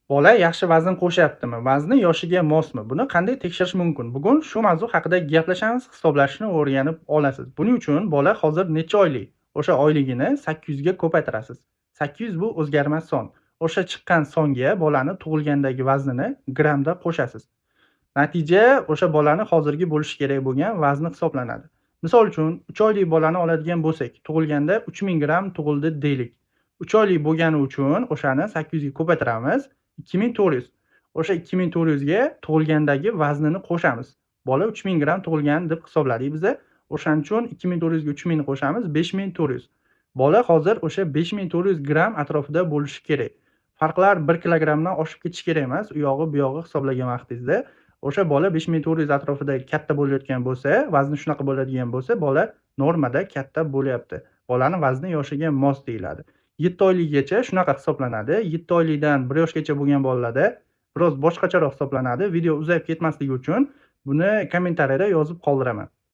Bola yaxshi vazn qo'shyaptimi? Vazni yoshiga mosmi? Buni qanday tekshirish mumkin? Bugun shu mavzu haqida gaplashamiz, hisoblashni o'rganib olasiz. Buning uchun bola hozir necha oylik? O'sha oyligini 800 ga ko'paytirasiz. 800 bu o'zgarmas son. O'sha chiqqan songa bolani tug'ilgandagi vaznini grammda qo'shasiz. Natija o'sha bolani hozirgi bo'lishi kerak bo'lgan vazni hisoblanadi. Misol uchun, 3 oylik bolani oladigan bo'lsak, tug'ilganda 3000 gramm tug'ildi deylik. 3 oylik bo'lgani uchun o'shani 800 ga ko'paytiramiz, 2400. O'sha 2400 ga tug'ilgandagi vaznini qo'shamiz. Bola 3000 gramm tug'ilgan deb hisobladik biza. O'shaning uchun 2400 ga 3000 ni qo'shamiz, 5400. Bola hozir o'sha 5400 gramm atrofida bo'lishi kerak. Farqlar 1 kilogrammdan oshib ketishi kerak emas. U yog'i bu yog'i hisoblagan vaqtingizda o'sha bola 5400 atrofida katta bo'layotgan bo'lsa, vazni shunaqa bo'ladigan bo'lsa, bola normada katta bo'lyapti. Bolani vazni yoshiga mos deyiladi. 7 oylikgacha shunaqa hisoblanadi. 7 oylikdan 1 yoshgacha bo'lgan bolalarda biroz boshqacharoq hisoblanadi. Video uzayib ketmasligi uchun buni kommentariyada yozib qoldiraman.